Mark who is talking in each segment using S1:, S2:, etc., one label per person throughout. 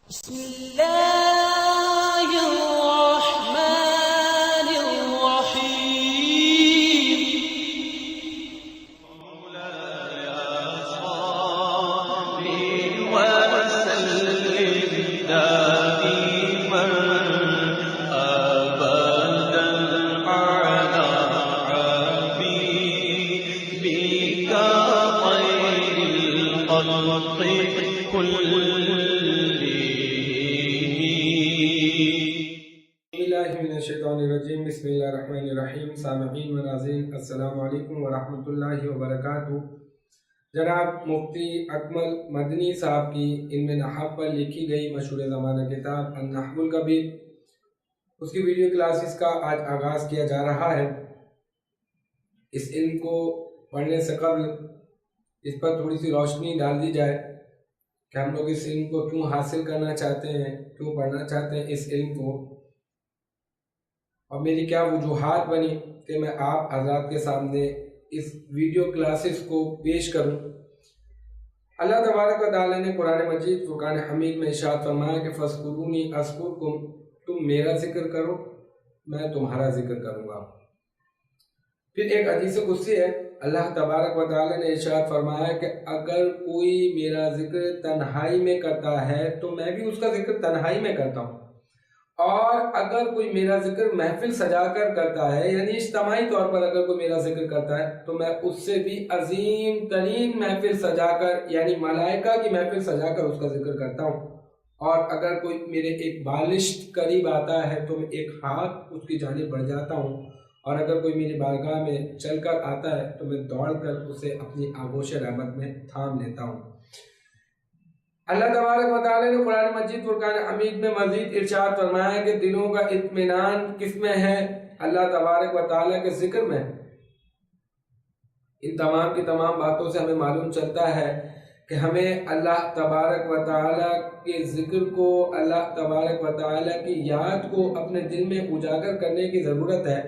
S1: بسم الله الرحمن الرحيم مولاي صل وسلم دائما أبدا على حبيبك خير الخلق كلهم.
S2: بسم اللہ الرحمن الرحیم. سامعین و ناظرین السلام علیکم ورحمۃ اللہ وبرکاتہ. جناب مفتی اکمل مدنی صاحب کی علم نحو پر لکھی گئی مشہور زمانہ کتاب النحو الکبیر، اس کی ویڈیو کلاسز کا آج آغاز کیا جا رہا ہے. اس علم کو پڑھنے سے قبل اس پر تھوڑی سی روشنی ڈال دی جائے کہ ہم لوگ اس علم کو کیوں حاصل کرنا چاہتے ہیں، کیوں پڑھنا چاہتے ہیں اس علم کو، اور میری کیا وجوہات بنی کہ میں آپ حضرات کے سامنے اس ویڈیو کلاسز کو پیش کروں. اللہ تبارک و تعالیٰ نے قرآن مجید فرقان حمید میں ارشاد فرمایا کہ فَاذْكُرُونِی أَذْكُرْکُم، تم میرا ذکر کرو میں تمہارا ذکر کروں گا. پھر ایک حدیث قدسی ہے، اللہ تبارک و تعالیٰ نے ارشاد فرمایا کہ اگر کوئی میرا ذکر تنہائی میں کرتا ہے تو میں بھی اس کا ذکر تنہائی میں کرتا ہوں، اور اگر کوئی میرا ذکر محفل سجا کر کرتا ہے، یعنی اجتماعی طور پر اگر کوئی میرا ذکر کرتا ہے تو میں اس سے بھی عظیم ترین محفل سجا کر، یعنی ملائکہ کی محفل سجا کر اس کا ذکر کرتا ہوں. اور اگر کوئی میرے ایک بالشت قریب آتا ہے تو میں ایک ہاتھ اس کی جانب بڑھ جاتا ہوں، اور اگر کوئی میری بارگاہ میں چل کر آتا ہے تو میں دوڑ کر اسے اپنی آغوش رحمت میں تھام لیتا ہوں. اللہ تبارک و تعالیٰ نے قرآن مجید فرقان حمید میں مزید ارشاد فرمایا کہ دلوں کا اطمینان کس میں ہے؟ اللہ تبارک و تعالیٰ کے ذکر میں. ان تمام کی تمام باتوں سے ہمیں معلوم چلتا ہے کہ ہمیں اللہ تبارک و تعالیٰ کے ذکر کو، اللہ تبارک و تعالیٰ کی یاد کو اپنے دل میں اجاگر کرنے کی ضرورت ہے.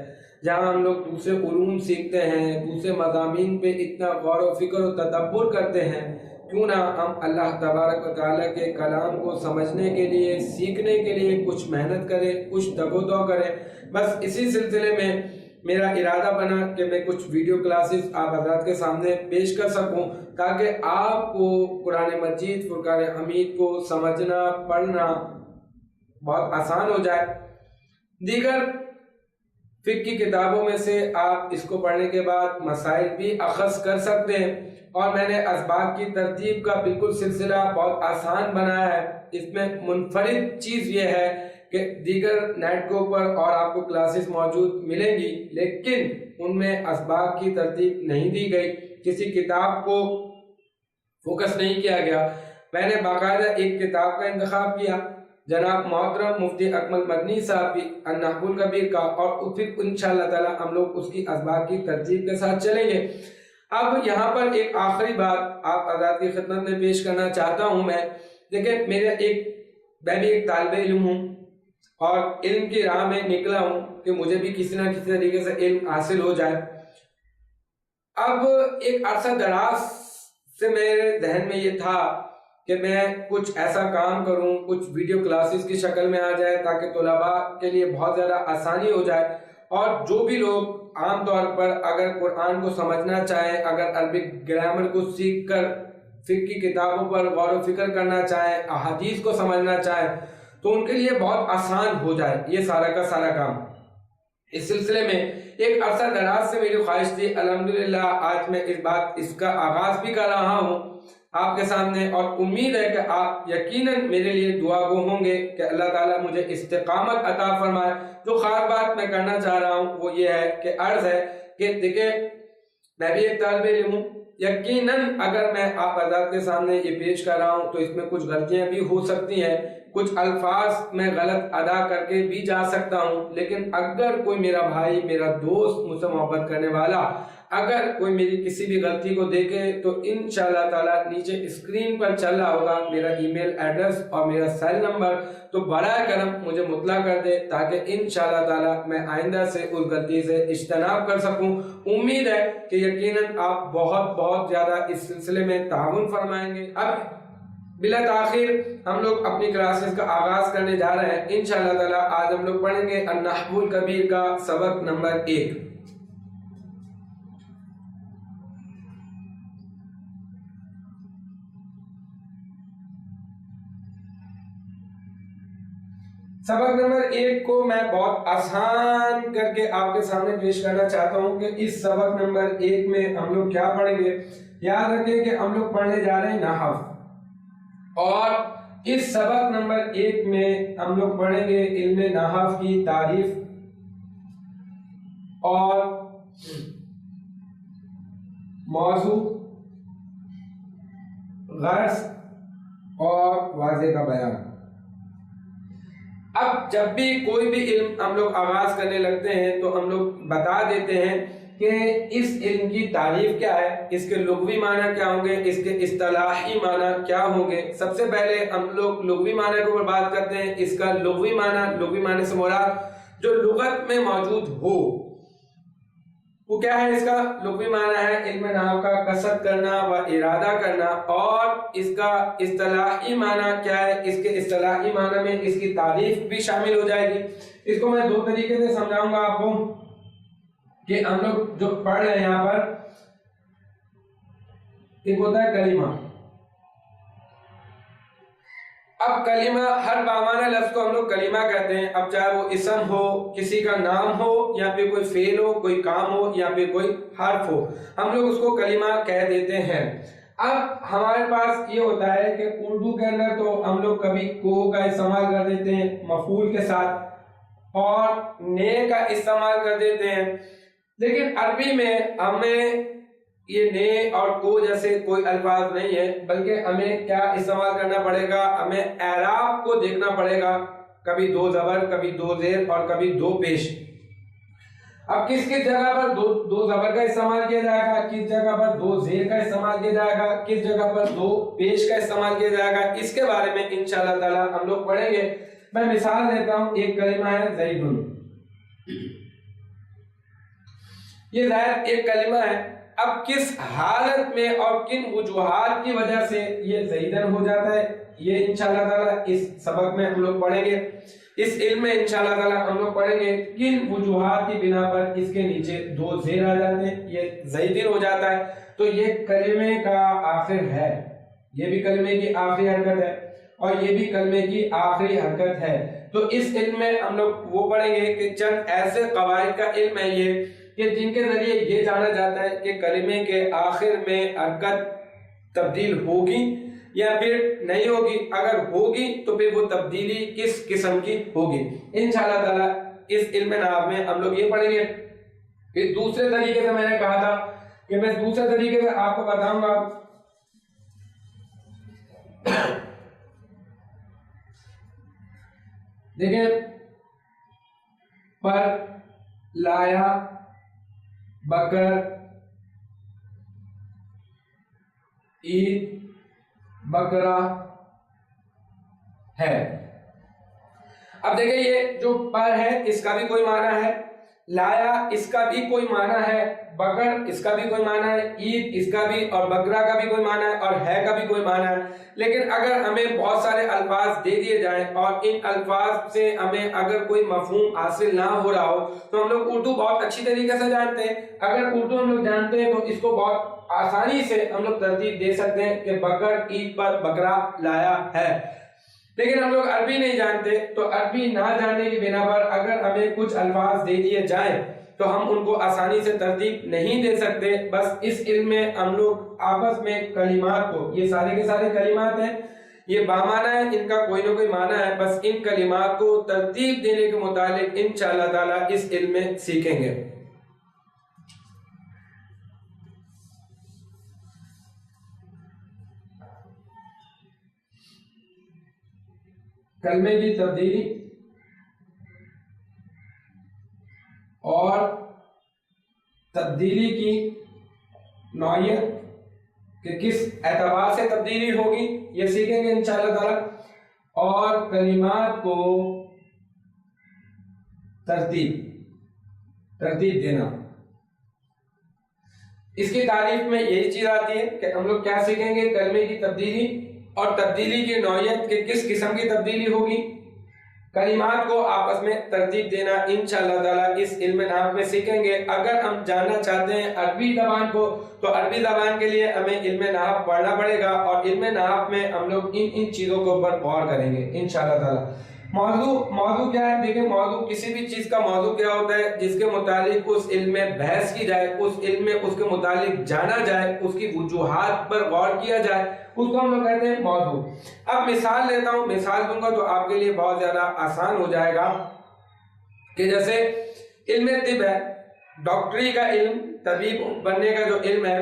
S2: جہاں ہم لوگ دوسرے علوم سیکھتے ہیں، دوسرے مضامین پہ اتنا غور و فکر و تدبر کرتے ہیں، کیوں نہ ہم اللہ تبارک و تعالیٰ کے کلام کو سمجھنے کے لیے، سیکھنے کے لیے کچھ محنت کریں، کچھ دب و دو کریں. بس اسی سلسلے میں میرا ارادہ بنا کہ میں کچھ ویڈیو کلاسز آپ حضرات کے سامنے پیش کر سکوں تاکہ آپ کو قرآن مجید فرقان حمید کو سمجھنا، پڑھنا بہت آسان ہو جائے. دیگر فقہ کی کتابوں میں سے آپ اس کو پڑھنے کے بعد مسائل بھی اخذ کر سکتے ہیں، اور میں نے اسباق کی ترتیب کا بالکل سلسلہ بہت آسان بنایا ہے. اس میں منفرد چیز یہ ہے کہ دیگر نیٹ کے اوپر اور آپ کو کلاسز موجود ملیں گی، لیکن ان میں اسباق کی ترتیب نہیں دی گئی، کسی کتاب کو فوکس نہیں کیا گیا. میں نے باقاعدہ ایک کتاب کا انتخاب کیا، جناب محترم مفتی اکمل مدنی صاحب کی النحو الکبیر کا، اور پھر انشاءاللہ تعالی ہم لوگ اس کی اسباق کی ترتیب کے ساتھ چلیں گے. اب یہاں پر ایک آخری بات آپ حضرات کی خدمت میں پیش کرنا چاہتا ہوں. میں دیکھیں میں بھی ایک طالب علم ہوں اور علم کی راہ میں نکلا ہوں کہ مجھے بھی کسی نہ کسی طریقے سے علم حاصل ہو جائے. اب ایک عرصہ دراز سے میرے ذہن میں یہ تھا کہ میں کچھ ایسا کام کروں، کچھ ویڈیو کلاسز کی شکل میں آ جائے تاکہ طلباء کے لیے بہت زیادہ آسانی ہو جائے، اور جو بھی لوگ عام طور پر اگر قرآن کو سمجھنا چاہیں، اگر عربک گرامر کو سیکھ کر فقہ کی کتابوں پر غور و فکر کرنا چاہیں، احادیث کو سمجھنا چاہیں، تو ان کے لیے بہت آسان ہو جائے یہ سارا کا سارا کام. اس سلسلے میں ایک عرصہ دراز سے میری خواہش تھی. الحمدللہ آج میں اس کا آغاز بھی کر رہا ہوں آپ کے سامنے، اور امید ہے کہ آپ یقیناً میرے لیے دعا گو ہوں گے کہ اللہ تعالیٰ مجھے استقامت عطا فرمائے. جو خاص بات میں کرنا چاہ رہا ہوں وہ یہ ہے کہ عرض ہے کہ دیکھیں میں بھی ایک طالب علم ہوں، یقیناً اگر میں آپ حضرات کے سامنے یہ پیش کر رہا ہوں تو اس میں کچھ غلطیاں بھی ہو سکتی ہیں، کچھ الفاظ میں غلط ادا کر کے بھی جا سکتا ہوں، لیکن اگر کوئی میرا بھائی، میرا دوست، مجھ سے محبت کرنے والا اگر کوئی میری کسی بھی غلطی کو دیکھے تو انشاءاللہ تعالی نیچے اسکرین پر چل رہا ہوگا میرا ای میل ایڈریس اور میرا سیل نمبر، تو برائے کرم مجھے مطلع کر دے تاکہ انشاءاللہ تعالی میں آئندہ سے اس غلطی سے اجتناب کر سکوں. امید ہے کہ یقیناً آپ بہت زیادہ اس سلسلے میں تعاون فرمائیں گے. اب بلا تاخیر ہم لوگ اپنی کلاسز کا آغاز کرنے جا رہے ہیں انشاءاللہ تعالی۔ آج ہم لوگ پڑھیں گے النحو الکبیر کا سبق نمبر 1۔ سبق نمبر 1 کو میں بہت آسان کر کے آپ کے سامنے پیش کرنا چاہتا ہوں کہ اس سبق نمبر 1 میں ہم لوگ کیا پڑھیں گے۔ یاد رکھیں کہ ہم لوگ پڑھنے جا رہے ہیں نحو، اور اس سبق نمبر 1 میں ہم لوگ پڑھیں گے علم نحو کی تعریف اور موضوع، غرض اور واضح کا بیان۔ اب جب بھی کوئی بھی علم ہم لوگ آغاز کرنے لگتے ہیں تو ہم لوگ بتا دیتے ہیں کہ اس علم کی تعریف کیا ہے، اس کے لغوی معنی کیا ہوں گے، اس کے اصطلاحی معنی کیا ہوں گے۔ سب سے پہلے ہم لوگ لغوی معنی کے اوپر بات کرتے ہیں۔ اس کا لغوی معنی سے مراد جو لغت میں موجود ہو وہ کیا ہے۔ اس کا لغوی معنی ہے علم نحو کا قصد کرنا و ارادہ کرنا، اور اس کا اصطلاحی معنی کیا ہے، اس کے اصطلاحی معنی میں اس کی تعریف بھی شامل ہو جائے گی۔ اس کو میں 2 طریقے سے سمجھاؤں گا آپ کو کہ ہم لوگ جو پڑھ رہے ہیں یہاں پر، ایک ہوتا ہے کلمہ۔ اب کلمہ، ہر بامانہ لفظ کو ہم لوگ کلمہ کہتے ہیں۔ اب چاہے وہ اسم ہو، کسی کا نام ہو، یا پھر کوئی فعل ہو، کوئی کام ہو، یا پھر کوئی حرف ہو، ہم لوگ اس کو کلمہ کہہ دیتے ہیں۔ اب ہمارے پاس یہ ہوتا ہے کہ اردو کے اندر تو ہم لوگ کبھی کو کا استعمال کر دیتے ہیں مفعول کے ساتھ، اور نے کا استعمال کر دیتے ہیں، لیکن عربی میں ہمیں یہ نے اور کو جیسے کوئی الفاظ نہیں ہے، بلکہ ہمیں کیا استعمال کرنا پڑے گا، ہمیں اعراب کو دیکھنا پڑے گا۔ کبھی 2 زبر، کبھی 2 زیر اور کبھی 2 پیش۔ اب کس کس جگہ پر 2 زبر کا استعمال کیا جائے گا، کس جگہ پر 2 زیر کا استعمال کیا جائے گا، کس جگہ پر 2 پیش کا استعمال کیا جائے گا، اس کے بارے میں انشاءاللہ تعالی ہم لوگ پڑھیں گے۔ میں مثال دیتا ہوں، ایک کلمہ ہے زیدن۔ یہ زید ایک کلمہ ہے۔ اب کس حالت میں اور کن وجوہات کی وجہ سے یہ زیدن ہو جاتا ہے، یہ انشاءاللہ تعالی اس سبق میں ہم لوگ پڑھیں گے۔ اس علم میں انشاءاللہ تعالی ہم لوگ پڑھیں گے کن وجوہات کی بنا پر اس کے نیچے 2 زیر آ جاتے ہیں، یہ زیدن ہو جاتا ہے۔ تو یہ کلمے کا آخر ہے، یہ بھی کلمے کی آخری حرکت ہے، اور یہ بھی کلمے کی آخری حرکت ہے۔ تو اس علم میں ہم لوگ وہ پڑھیں گے کہ چند ایسے قواعد کا علم ہے یہ کہ جن کے ذریعے یہ جانا جاتا ہے کہ کلمے کے آخر میں حرکت تبدیل ہوگی یا پھر نہیں ہوگی، اگر ہوگی تو پھر وہ تبدیلی کس قسم کی ہوگی۔ انشاءاللہ تعالی اس علم نحو میں ہم لوگ یہ پڑھیں گے۔ پھر دوسرے طریقے سے میں نے کہا تھا کہ میں دوسرے طریقے سے آپ کو بتاؤں گا۔ دیکھیں، پر، لایا، بکر، عید، بکرا ہے۔ اب دیکھیں یہ جو پر ہے اس کا بھی کوئی معنی ہے، لایا اس کا بھی کوئی معنی ہے، بکر اس کا بھی کوئی معنی ہے، عید اس کا بھی، اور بکرا کا بھی کوئی معنی ہے، اور ہے کا بھی کوئی معنی ہے۔ لیکن اگر ہمیں بہت سارے الفاظ دے دیے جائیں اور ان الفاظ سے ہمیں اگر کوئی مفہوم حاصل نہ ہو رہا ہو، تو ہم لوگ اردو بہت اچھی طریقے سے جانتے ہیں۔ اگر اردو ہم لوگ جانتے ہیں تو اس کو بہت آسانی سے ہم لوگ ترتیب دے سکتے ہیں کہ بکر عید پر بکرا لایا ہے۔ لیکن ہم لوگ عربی نہیں جانتے، تو عربی نہ جاننے کی بنا پر اگر ہمیں کچھ الفاظ دے دیے جائیں تو ہم ان کو آسانی سے ترتیب نہیں دے سکتے۔ بس اس علم میں ہم لوگ آپس میں کلمات کو، یہ سارے کے سارے کلمات ہیں، یہ بامعنی ہے، ان کا کوئی نہ کوئی معنی ہے، بس ان کلمات کو ترتیب دینے کے متعلق انشاءاللہ تعالی اس علم میں سیکھیں گے۔ کلمے کی تبدیلی اور تبدیلی کی نوعیت کہ کس اعتبار سے تبدیلی ہوگی یہ سیکھیں گے انشاءاللہ تعالی، اور کلمات کو ترتیب دینا۔ اس کی تعریف میں یہی چیز آتی ہے کہ ہم لوگ کیا سیکھیں گے، کلمے کی تبدیلی اور تبدیلی کی نوعیت کے کس قسم کی تبدیلی ہوگی، کلمات کو آپس میں ترتیب دینا انشاءاللہ تعالی اس علم نحو میں سیکھیں گے۔ اگر ہم جاننا چاہتے ہیں عربی زبان کو تو عربی زبان کے لیے ہمیں علم نحو پڑھنا پڑے گا، اور علم نحو میں ہم لوگ ان چیزوں کے اوپر غور کریں گے انشاءاللہ تعالی۔ موضوع کیا ہے؟ دیکھیں، موضوع کسی بھی چیز کا موضوع کیا ہوتا ہے؟ جس کے متعلق اس علم میں بحث کی جائے، اس علم میں اس کے متعلق جانا جائے، اس کی وجوہات پر غور کیا جائے، اس کو ہم لوگ کہتے ہیں موضوع۔ اب مثال لیتا ہوں، مثال دوں گا تو آپ کے لیے بہت زیادہ آسان ہو جائے گا کہ جیسے علم طب ہے، ڈاکٹری کا علم، طبیب بننے کا جو علم ہے،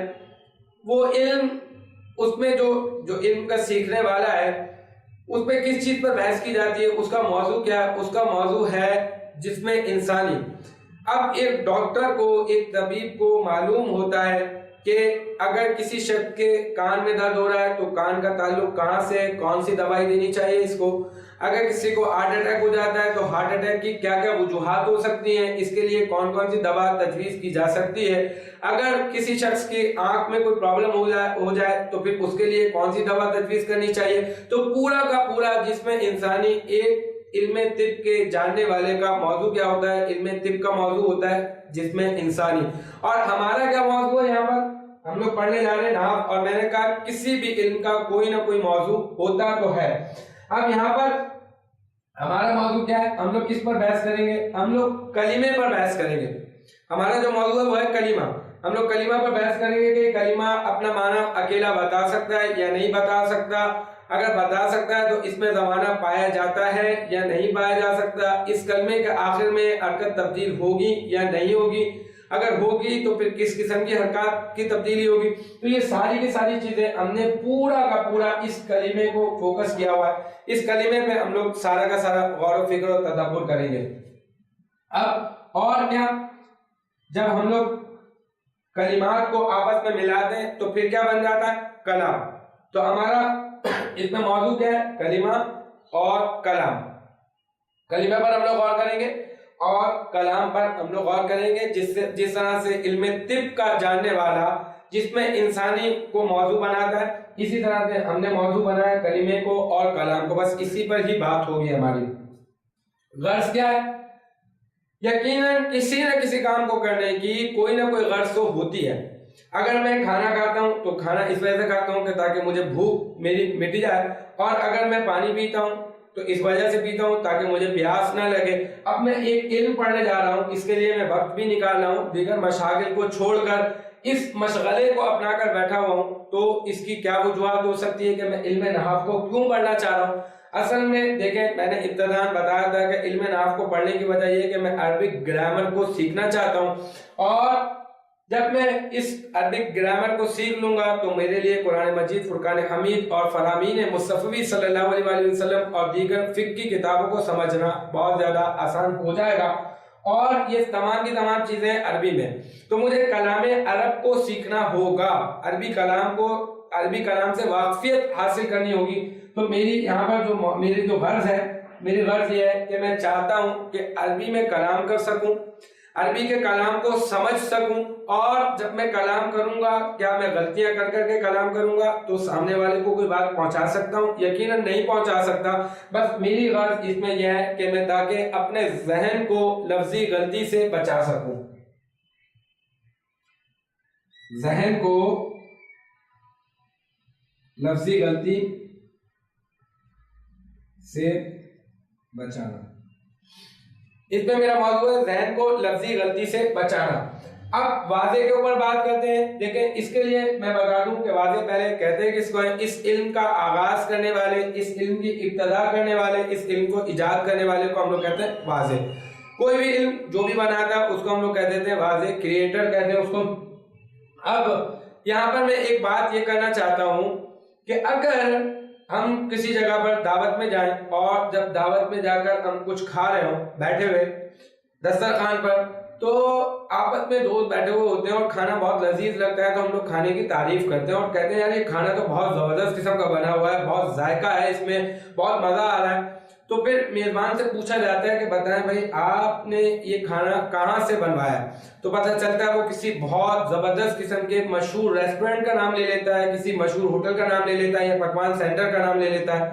S2: وہ علم اس میں جو علم کا سیکھنے والا ہے اس میں کس چیز پر بحث کی جاتی ہے، اس کا موضوع کیا ہے؟ اس کا موضوع ہے جسم انسانی۔ اب ایک ڈاکٹر کو، ایک طبیب کو معلوم ہوتا ہے کہ اگر کسی شخص کے کان میں درد ہو رہا ہے تو کان کا تعلق کہاں سے، کون سی دوائی دینی چاہیے اس کو، اگر کسی کو ہارٹ اٹیک ہو جاتا ہے تو ہارٹ اٹیک کی کیا کیا وجوہات ہو سکتی ہیں، اس کے لیے کون کون سی دوا تجویز کی جا سکتی ہے، اگر کسی شخص کی آنکھ میں کوئی پرابلم ہو جائے تو پھر اس کے لیے کون سی دوا تجویز کرنی چاہیے۔ تو پورا کا پورا جسم انسانی ایک علم طب کے جاننے والے کا موضوع کیا ہوتا ہے؟ علم طب کا موضوع ہوتا ہے جسم انسانی۔ اور ہمارا کیا موضوع ہے؟ یہاں پر ہم لوگ پڑھنے جا رہے ہیں نحو، اور میں نے کہا کسی بھی علم کا کوئی نہ کوئی موضوع ہوتا تو ہے۔ اب یہاں پر ہمارا موضوع کیا ہے؟ ہم لوگ کس پر بحث کریں گے؟ ہم لوگ کلمے پر بحث کریں گے۔ ہمارا جو موضوع ہے وہ ہے کلمہ۔ ہم لوگ کلمہ پر بحث کریں گے کہ کلمہ اپنا معنی اکیلا بتا سکتا ہے یا نہیں بتا سکتا، اگر بتا سکتا ہے تو اس میں زمانہ پایا جاتا ہے یا نہیں پایا جا سکتا، اس کلمے کے آخر میں حرکت تبدیل ہوگی یا نہیں ہوگی، اگر ہوگی تو پھر کس قسم کی حرکات کی تبدیلی ہوگی۔ تو یہ ساری کی ساری چیزیں ہم نے پورا کا پورا اس کلمے کو فوکس کیا ہوا ہے، اس کلمے پہ ہم لوگ سارا کا سارا غور و فکر و تدبر کریں گے۔ اب اور کیا، جب ہم لوگ کلمات کو آپس میں ملاتے ہیں تو پھر کیا بن جاتا ہے؟ کلام۔ تو ہمارا اس میں موضوع کیا ہے؟ کلمہ اور کلام۔ کلمہ پر ہم لوگ غور کریں گے اور کلام پر ہم لوگ غور کریں گے، جس طرح سے علم طب کا جاننے والا جس میں انسانی کو موضوع بناتا ہے، اسی طرح سے ہم نے موضوع بنایا کلمے کو اور کلام کو، بس اسی پر ہی بات ہوگی ہماری۔ غرض کیا ہے؟ یقیناً کسی نہ کسی کام کو کرنے کی کوئی نہ کوئی غرض تو ہوتی ہے۔ اگر میں کھانا کھاتا ہوں تو کھانا اس وجہ سے کھاتا ہوں کہ تاکہ مجھے بھوک میری مٹ جائے، اور اگر میں پانی پیتا ہوں تو اس وجہ سے پیتا ہوں تاکہ مجھے پیاس نہ لگے۔ اب میں ایک علم پڑھنے جا رہا ہوں، اس کے لیے میں وقت بھی نکال رہا ہوں، دیگر مشاغل کو چھوڑ کر اس مشغلے کو اپنا کر بیٹھا ہوا ہوں، تو اس کی کیا وجوہات ہو سکتی ہے کہ میں علم نحو کو کیوں پڑھنا چاہ رہا ہوں؟ اصل میں دیکھیں، میں نے ابتداءً بتایا تھا کہ علم نحو کو پڑھنے کی وجہ یہ کہ میں عربک گرامر کو سیکھنا چاہتا ہوں، اور جب میں اس عربک گرامر کو سیکھ لوں گا تو میرے لیے قرآن مجید، فرقان حمید اور فرامین مصطفی صلی اللہ علیہ وآلہ وسلم اور دیگر فقہ کی کتابوں کو سمجھنا بہت زیادہ آسان ہو جائے گا، اور یہ تمام کی تمام چیزیں عربی میں۔ تو مجھے کلام عرب کو سیکھنا ہوگا، عربی کلام سے واقفیت حاصل کرنی ہوگی۔ تو میری یہاں پر میری جو غرض ہے، میری غرض یہ ہے کہ میں چاہتا ہوں کہ عربی میں کلام کر سکوں، عربی کے کلام کو سمجھ سکوں، اور جب میں کلام کروں گا کیا میں غلطیاں کر کے کلام کروں گا تو سامنے والے کو کوئی بات پہنچا سکتا ہوں؟ یقیناً نہیں پہنچا سکتا۔ بس میری غرض اس میں یہ ہے کہ میں تاکہ اپنے ذہن کو لفظی غلطی سے بچا سکوں، ذہن کو لفظی غلطی سے بچانا، اس میں میرا موضوع ہے ذہن کو لفظی غلطی سے بچانا۔ اب واضح کے اوپر بات کرتے ہیں۔ دیکھیں، اس کے لیے میں بتا دوں کہ واضح پہلے کہتے ہیں کس کو ہے؟ اس علم کا آغاز کرنے والے، اس علم کی ابتدا کرنے والے، اس علم کو ایجاد کرنے والے کو ہم لوگ کہتے ہیں واضح۔ کوئی بھی علم جو بھی بناتا ہے اس کو ہم لوگ کہہ دیتے ہیں واضح، کریٹر کہتے ہیں اس کو۔ اب یہاں پر میں ایک بات یہ کرنا چاہتا ہوں کہ اگر ہم کسی جگہ پر دعوت میں جائیں، اور جب دعوت میں جا کر ہم کچھ کھا رہے ہوں بیٹھے ہوئے دسترخوان پر، تو آپس میں دوست بیٹھے ہوئے ہوتے ہیں اور کھانا بہت لذیذ لگتا ہے، تو ہم لوگ کھانے کی تعریف کرتے ہیں اور کہتے ہیں یار یہ کھانا تو بہت زبردست قسم کا بنا ہوا ہے، بہت ذائقہ ہے اس میں، بہت مزہ آ رہا ہے۔ تو پھر میزبان سے پوچھا جاتا ہے کہ بتائیں بھائی آپ نے یہ کھانا کہاں سے بنوایا، تو پتہ چلتا ہے وہ کسی بہت زبردست قسم کے مشہور ریسٹورنٹ کا نام لے لیتا ہے، کسی مشہور ہوٹل کا نام لے لیتا ہے یا پکوان سینٹر کا نام لے لیتا ہے۔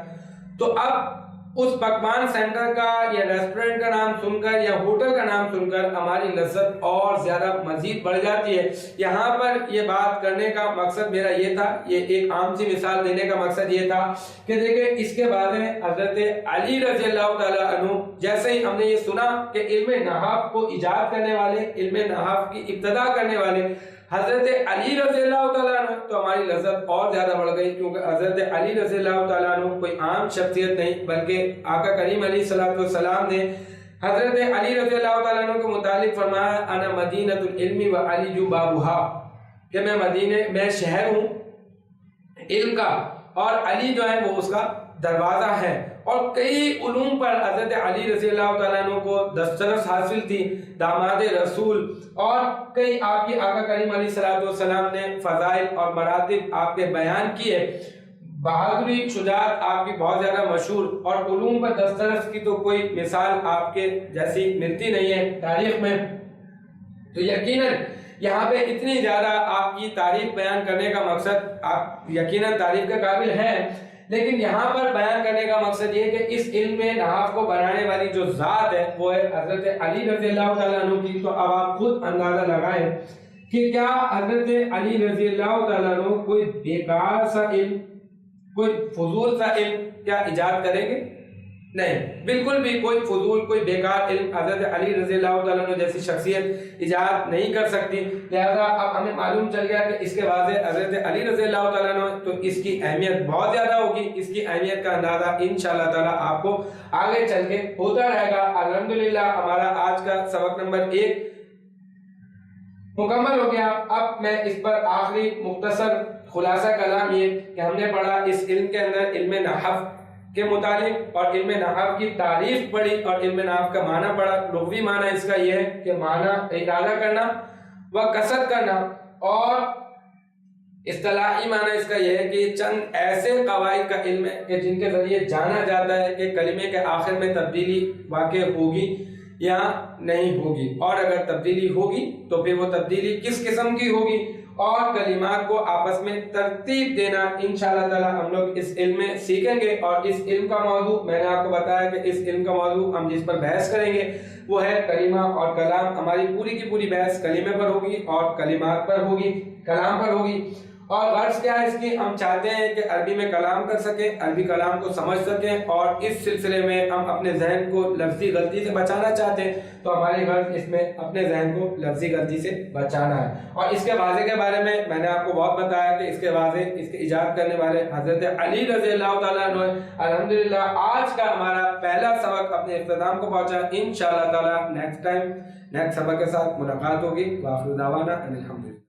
S2: تو اب اس پکوان سینٹر کا یا ریسٹورنٹ کا نام سن کر یا ہوٹل کا نام سن کر ہماری لذت اور زیادہ مزید بڑھ جاتی ہے۔ یہاں پر یہ بات کرنے کا مقصد میرا یہ تھا، یہ ایک عام سی مثال دینے کا مقصد یہ تھا کہ دیکھیں اس کے بعد میں حضرت علی رضی اللہ تعالیٰ عنہ، جیسے ہی ہم نے یہ سنا کہ علم نحو کو ایجاد کرنے والے، علم نحو کی ابتدا کرنے والے حضرت علی رضی اللہ تعالیٰ عنہ، تو ہماری لذت اور زیادہ بڑھ گئی، کیونکہ حضرت علی رضی اللہ تعالیٰ عنہ کوئی عام شخصیت نہیں بلکہ آقا کریم علیہ السلام نے حضرت علی رضی اللہ تعالیٰ عنہ کے متعلق فرمایا انا مدینۃ العلم و علی بابھا، کہ میں شہر ہوں علم کا اور علی جو ہے وہ اس کا دروازہ ہے۔ اور کئی علوم پر حضرت علی رضی اللہ تعالیٰ عنہ کو دسترس حاصل تھی، داماد رسول، اور کئی آپ کی آقا کریم علیہ السلام نے فضائل اور مراتب آپ کے بیان کیے، بہادری شجاعت آپ کی بہت زیادہ مشہور، اور علوم پر دسترس کی تو کوئی مثال آپ کے جیسی ملتی نہیں ہے تاریخ میں۔ تو یقیناً یہاں پہ اتنی زیادہ آپ کی تعریف بیان کرنے کا مقصد، آپ یقیناً تعریف کے قابل ہیں، لیکن یہاں پر بیان کرنے کا مقصد یہ کہ اس علم نحو کو بنانے والی جو ذات ہے وہ ہے حضرت علی رضی اللہ تعالیٰ عنہ کی۔ تو اب آپ خود اندازہ لگائیں کہ کیا حضرت علی رضی اللہ تعالیٰ عنہ کوئی بیکار سا علم، کوئی فضول سا علم کیا ایجاد کریں گے؟ نہیں، بالکل بھی کوئی فضول، کوئی بیکار علم حضرت علی رضی اللہ تعالیٰ عنہ جیسی شخصیت ایجاد نہیں کر سکتی۔ لہذا اب ہمیں معلوم چل گیا کہ اس کے واضح حضرت علی رضی اللہ تعالیٰ عنہ، تو اس کی اہمیت بہت زیادہ ہوگی۔ اس کی اہمیت کا اندازہ انشاءاللہ تعالیٰ آپ کو آگے چل کے ہوتا رہے گا۔ الحمدللہ ہمارا آج کا سبق نمبر 1 مکمل ہو گیا۔ اب میں اس پر آخری مختصر خلاصہ کلام یہ کہ ہم نے پڑھا اس علم کے اندر علم نحو کے متعلق، اور علم نحو کی تعریف پڑھی اور علم نحو کا معنی پڑھا۔ لغوی معنی اس کا یہ ہے کہ معنی ارادہ کرنا و قصد کرنا، اور اصطلاحی معنی اس کا یہ ہے کہ یہ چند ایسے قواعد کا علم ہے کہ جن کے ذریعے جانا جاتا ہے کہ کلمے کے آخر میں تبدیلی واقع ہوگی یا نہیں ہوگی، اور اگر تبدیلی ہوگی تو پھر وہ تبدیلی کس قسم کی ہوگی، اور کلمات کو آپس میں ترتیب دینا انشاءاللہ تعالی ہم لوگ اس علم میں سیکھیں گے۔ اور اس علم کا موضوع میں نے آپ کو بتایا کہ اس علم کا موضوع ہم جس پر بحث کریں گے وہ ہے کلمہ اور کلام۔ ہماری پوری کی پوری بحث کلمے پر ہوگی اور کلمات پر ہوگی، کلام پر ہوگی۔ اور غرض کیا ہے اس کی، ہم چاہتے ہیں کہ عربی میں کلام کر سکیں، عربی کلام کو سمجھ سکیں، اور اس سلسلے میں ہم اپنے ذہن کو لفظی غلطی سے بچانا چاہتے ہیں۔ تو ہماری غرض اس میں اپنے ذہن کو لفظی غلطی سے بچانا ہے۔ اور اس کے واضح کے بارے میں نے آپ کو بہت بتایا کہ اس کے واضح، اس کے ایجاد کرنے والے حضرت علی رضی اللہ تعالیٰ عنہ۔ الحمدللہ آج کا ہمارا پہلا سبق اپنے اختتام کو پہنچا۔ انشاءاللہ تعالیٰ نیکسٹ سبق کے ساتھ ملاقات ہوگی۔ وآخر دعوانا ان الحمدللہ۔